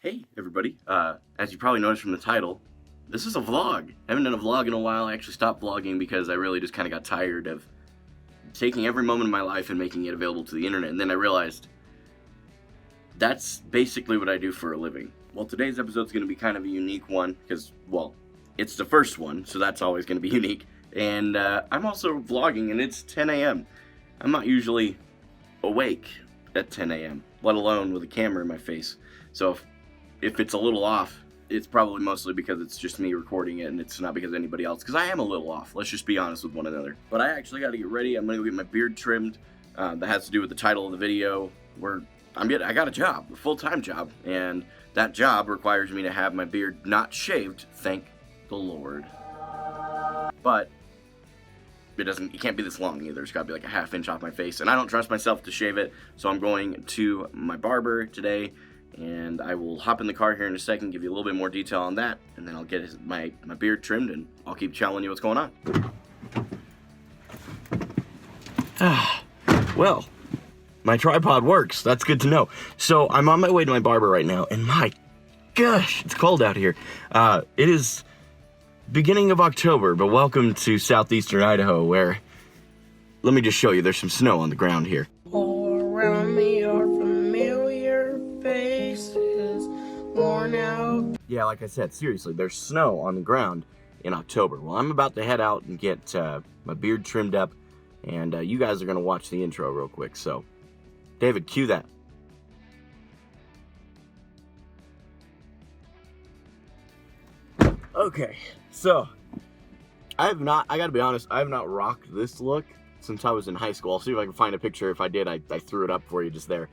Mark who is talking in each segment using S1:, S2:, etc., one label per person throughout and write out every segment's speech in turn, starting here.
S1: Hey everybody, as you probably noticed from the title, this is a vlog. I haven't done a vlog in a while. I actually stopped vlogging because I really just kind of got tired of taking every moment of my life and making it available to the internet, and then I realized that's basically what I do for a living. Well, today's episode is going to be kind of a unique one because, well, it's the first one, so that's always going to be unique, and I'm also vlogging, and it's 10 a.m. I'm not usually awake at 10 a.m., let alone with a camera in my face, so if it's a little off, it's probably mostly because it's just me recording it and it's not because of anybody else, because I am a little off. Let's just be honest with one another. But I actually got to get ready. I'm going to go get my beard trimmed. That has to do with the title of the video, where I got a job, a full-time job, and that job requires me to have my beard not shaved, thank the Lord. But it can't be this long either. It's got to be like a half inch off my face, and I don't trust myself to shave it, so I'm going to my barber today. And I will hop in the car here in a second, give you a little bit more detail on that, and then I'll get my beard trimmed, and I'll keep telling you what's going on. Well, my tripod works. That's good to know. So I'm on my way to my barber right now, and my gosh, it's cold out here. It is beginning of October, but welcome to southeastern Idaho, where, let me just show you, there's some snow on the ground here.
S2: All around me are familiar faces, worn out.
S1: Yeah, like I said, seriously, there's snow on the ground in October. Well, I'm about to head out and get my beard trimmed up, and you guys are going to watch the intro real quick. So, David, cue that. Okay, so, I gotta be honest, I have not rocked this look since I was in high school. I'll see if I can find a picture. If I did, I threw it up for you just there.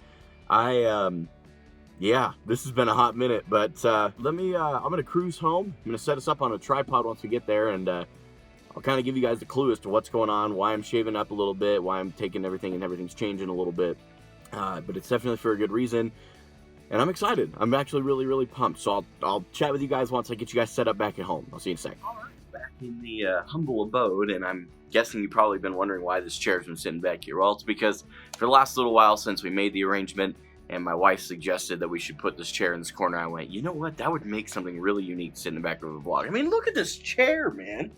S1: Yeah, this has been a hot minute, but I'm gonna cruise home. I'm gonna set us up on a tripod once we get there, and I'll kind of give you guys the clue as to what's going on, why I'm shaving up a little bit, why I'm taking everything and everything's changing a little bit. But it's definitely for a good reason, and I'm excited. I'm actually really, really pumped. So I'll chat with you guys once I get you guys set up back at home. I'll see you in a sec. All right, back in the humble abode, and I'm guessing you've probably been wondering why this chair's been sitting back here. Well, it's because for the last little while since we made the arrangement, and my wife suggested that we should put this chair in this corner, I went, you know what, that would make something really unique to sit in the back of the vlog. I mean, look at this chair, man.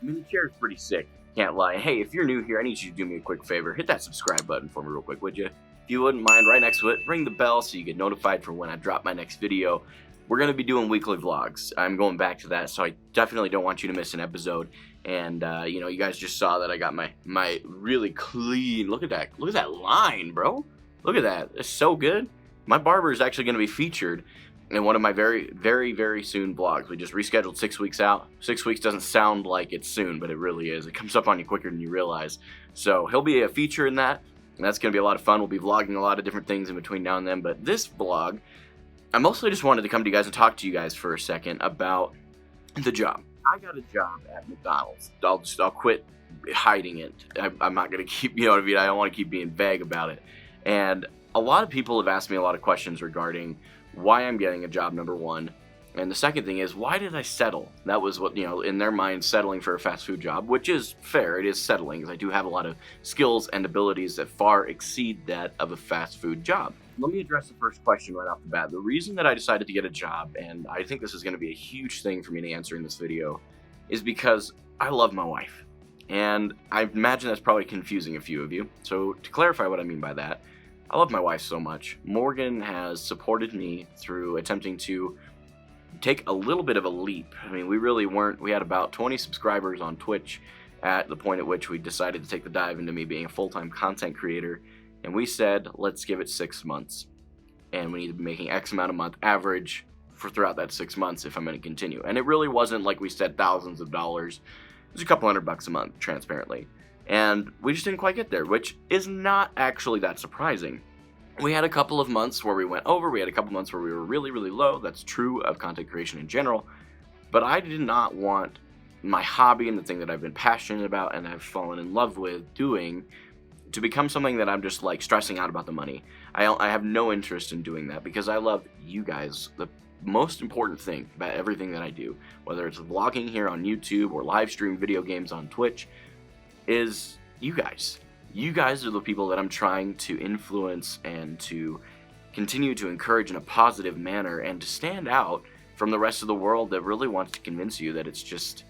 S1: I mean, the chair is pretty sick, can't lie. Hey, if you're new here, I need you to do me a quick favor. Hit that subscribe button for me real quick, would you? If you wouldn't mind, right next to it, ring the bell so you get notified for when I drop my next video. We're going to be doing weekly vlogs. I'm going back to that, so I definitely don't want you to miss an episode. And, you know, you guys just saw that I got my really clean, look at that line, bro. Look at that. It's so good. My barber is actually going to be featured in one of my very, very, very soon vlogs. We just rescheduled 6 weeks out. 6 weeks doesn't sound like it's soon, but it really is. It comes up on you quicker than you realize. So he'll be a feature in that, and that's going to be a lot of fun. We'll be vlogging a lot of different things in between now and then. But this vlog, I mostly just wanted to come to you guys and talk to you guys for a second about the job. I got a job at McDonald's. I'll quit hiding it. I'm not going to keep, you know what I mean? I don't want to keep being vague about it. And a lot of people have asked me a lot of questions regarding why I'm getting a job, number one. And the second thing is, why did I settle? That was what, you know, in their mind, settling for a fast food job, which is fair. It is settling, because I do have a lot of skills and abilities that far exceed that of a fast food job. Let me address the first question right off the bat. The reason that I decided to get a job, and I think this is going to be a huge thing for me to answer in this video, is because I love my wife. And I imagine that's probably confusing a few of you. So to clarify what I mean by that, I love my wife so much. Morgan has supported me through attempting to take a little bit of a leap. I mean, we had about 20 subscribers on Twitch at the point at which we decided to take the dive into me being a full-time content creator. And we said, let's give it 6 months. And we need to be making X amount a month average throughout that 6 months if I'm going to continue. And it really wasn't like we said thousands of dollars. It was a couple $100 a month, transparently. And we just didn't quite get there, which is not actually that surprising. We had a couple of months where we went over, we had a couple months where we were really, really low. That's true of content creation in general. But I did not want my hobby and the thing that I've been passionate about and I've fallen in love with doing to become something that I'm just like stressing out about the money. I have no interest in doing that because I love you guys. The most important thing about everything that I do, whether it's vlogging here on YouTube or live stream video games on Twitch, is you guys. You guys are the people that I'm trying to influence and to continue to encourage in a positive manner and to stand out from the rest of the world that really wants to convince you that it's just,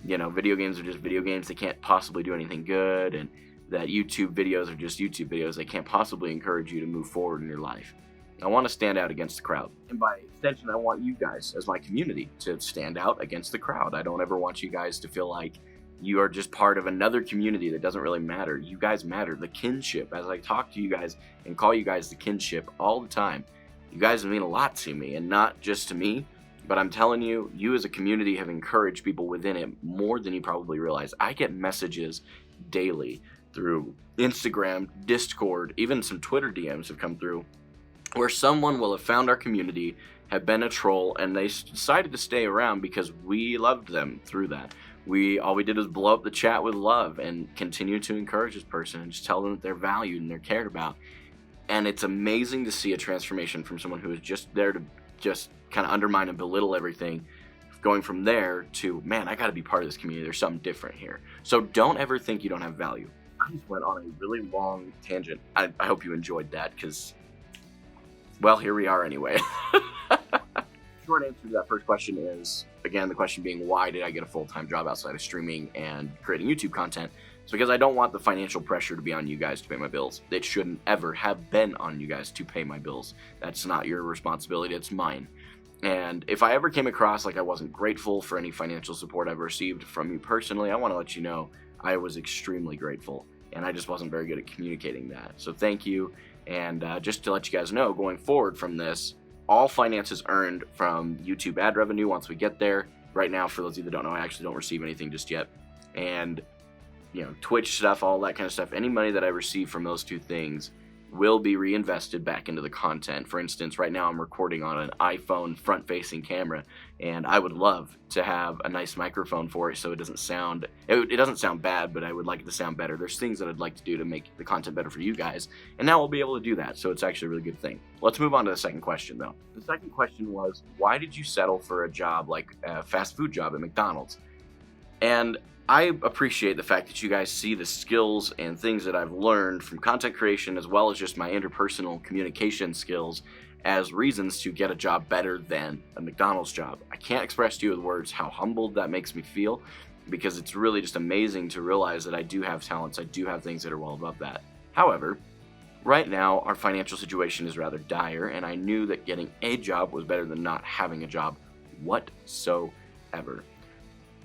S1: video games are just video games. They can't possibly do anything good, and that YouTube videos are just YouTube videos. They can't possibly encourage you to move forward in your life. I want to stand out against the crowd. And by extension, I want you guys, as my community, to stand out against the crowd. I don't ever want you guys to feel like you are just part of another community that doesn't really matter. You guys matter. The kinship, as I talk to you guys and call you guys the kinship all the time, you guys mean a lot to me, and not just to me, but I'm telling you, you as a community have encouraged people within it more than you probably realize. I get messages daily through Instagram, Discord, even some Twitter DMs have come through, where someone will have found our community, have been a troll, and they decided to stay around because we loved them through that. All we did was blow up the chat with love and continue to encourage this person and just tell them that they're valued and they're cared about. And it's amazing to see a transformation from someone who is just there to just kind of undermine and belittle everything, going from there to, man, I got to be part of this community. There's something different here. So don't ever think you don't have value. I just went on a really long tangent. I hope you enjoyed that because, well, here we are anyway. Short answer to that first question is, again, the question being, why did I get a full-time job outside of streaming and creating YouTube content? It's because I don't want the financial pressure to be on you guys to pay my bills. It shouldn't ever have been on you guys to pay my bills. That's not your responsibility, it's mine. And if I ever came across like I wasn't grateful for any financial support I've received from you personally, I want to let you know I was extremely grateful, and I just wasn't very good at communicating that. So thank you, and just to let you guys know, going forward from this, all finances earned from YouTube ad revenue once we get there. Right now, for those of you that don't know, I actually don't receive anything just yet. And, Twitch stuff, all that kind of stuff, any money that I receive from those two things will be reinvested back into the content. For instance, right now I'm recording on an iPhone front-facing camera, and I would love to have a nice microphone for it so it doesn't sound bad, but I would like it to sound better. There's things that I'd like to do to make the content better for you guys, and now we'll be able to do that, so it's actually a really good thing. Let's move on to the second question, though. The second question was, why did you settle for a job like a fast food job at McDonald's? And I appreciate the fact that you guys see the skills and things that I've learned from content creation, as well as just my interpersonal communication skills, as reasons to get a job better than a McDonald's job. I can't express to you with words how humbled that makes me feel, because it's really just amazing to realize that I do have talents, I do have things that are well above that. However, right now our financial situation is rather dire, and I knew that getting a job was better than not having a job whatsoever.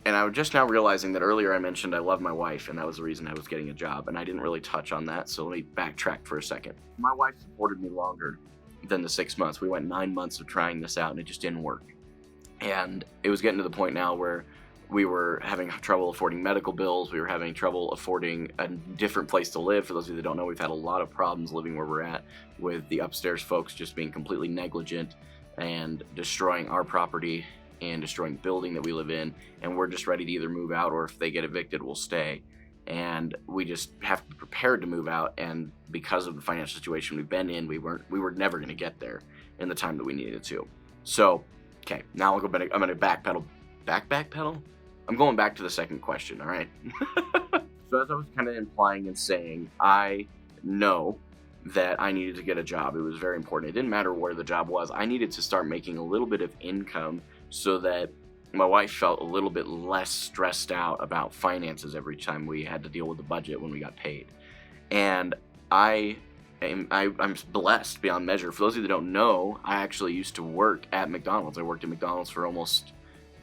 S1: And I was just now realizing that earlier I mentioned I love my wife, and that was the reason I was getting a job, and I didn't really touch on that, so let me backtrack for a second. My wife supported me longer than the 6 months. We went 9 months of trying this out, and it just didn't work. And it was getting to the point now where we were having trouble affording medical bills, we were having trouble affording a different place to live. For those of you that don't know, we've had a lot of problems living where we're at, with the upstairs folks just being completely negligent and destroying our property and destroying the building that we live in, and we're just ready to either move out, or if they get evicted, we'll stay. And we just have to be prepared to move out, and because of the financial situation we've been in, we were never going to get there in the time that we needed to. So, okay, now I'm going to backpedal. Backpedal? I'm going back to the second question, all right? So as I was kind of implying and saying, I know that I needed to get a job. It was very important. It didn't matter where the job was. I needed to start making a little bit of income so that my wife felt a little bit less stressed out about finances every time we had to deal with the budget when we got paid. And I'm blessed beyond measure. For those of you that don't know, I actually used to work at McDonald's. I worked at McDonald's for almost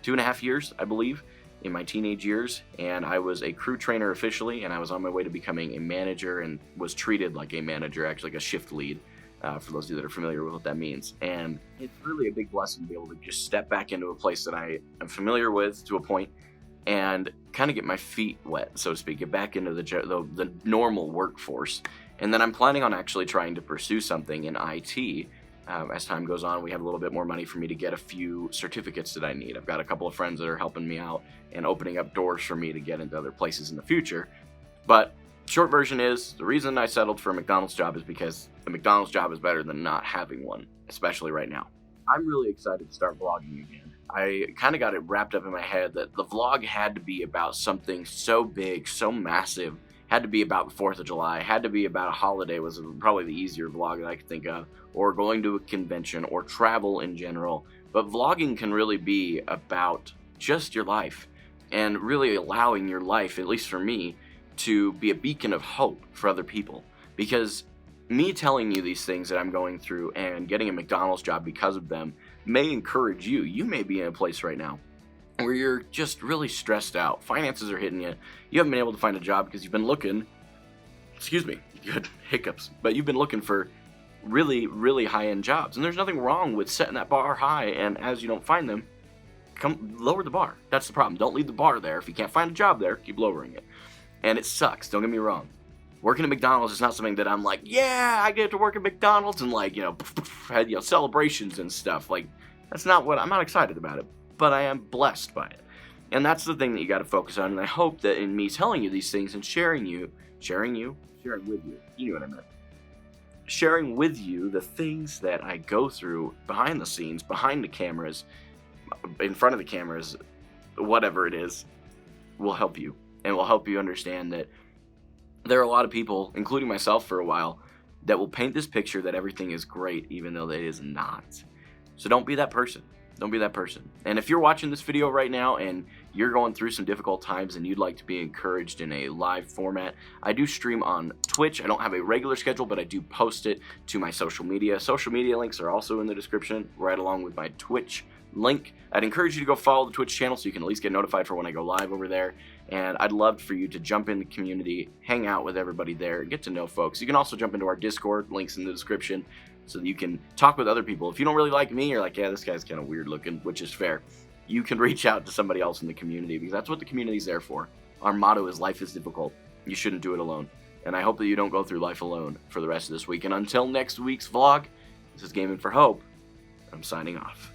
S1: 2.5 years, I believe, in my teenage years, and I was a crew trainer officially, and I was on my way to becoming a manager and was treated like a manager, actually like a shift lead. For those of you that are familiar with what that means. And it's really a big blessing to be able to just step back into a place that I am familiar with to a point and kind of get my feet wet, so to speak, get back into the normal workforce. And then I'm planning on actually trying to pursue something in IT. As time goes on, we have a little bit more money for me to get a few certificates that I need. I've got a couple of friends that are helping me out and opening up doors for me to get into other places in the future. But short version is, the reason I settled for a McDonald's job is because the McDonald's job is better than not having one, especially right now. I'm really excited to start vlogging again. I kind of got it wrapped up in my head that the vlog had to be about something so big, so massive, Had to be about the 4th of July, had to be about a holiday was probably the easier vlog that I could think of, or going to a convention, or travel in general. But vlogging can really be about just your life, and really allowing your life, at least for me, to be a beacon of hope for other people. Because me telling you these things that I'm going through and getting a McDonald's job because of them may encourage you. You may be in a place right now where you're just really stressed out. Finances are hitting you. You haven't been able to find a job because you've been looking, excuse me, good hiccups, but you've been looking for really, really high-end jobs. And there's nothing wrong with setting that bar high, and as you don't find them, come lower the bar. That's the problem. Don't leave the bar there. If you can't find a job there, keep lowering it. And it sucks, don't get me wrong. Working at McDonald's is not something that I'm like, yeah, I get to work at McDonald's and like, had, celebrations and stuff. Like, that's not what, I'm not excited about it, but I am blessed by it. And that's the thing that you got to focus on. And I hope that in me telling you these things and sharing with you, you know what I meant. Sharing with you the things that I go through behind the scenes, behind the cameras, in front of the cameras, whatever it is, will help you. And will help you understand that there are a lot of people, including myself for a while, that will paint this picture that everything is great, even though it is not. So don't be that person. Don't be that person. And if you're watching this video right now and you're going through some difficult times and you'd like to be encouraged in a live format, I do stream on Twitch. I don't have a regular schedule, but I do post it to my social media. Social media links are also in the description, right along with my Twitch link. I'd encourage you to go follow the Twitch channel so you can at least get notified for when I go live over there. And I'd love for you to jump in the community, hang out with everybody there, and get to know folks. You can also jump into our Discord, links in the description, so that you can talk with other people. If you don't really like me, you're like, yeah, this guy's kind of weird looking, which is fair. You can reach out to somebody else in the community, because that's what the community's there for. Our motto is life is difficult. You shouldn't do it alone. And I hope that you don't go through life alone for the rest of this week. And until next week's vlog, this is Gaming for Hope. I'm signing off.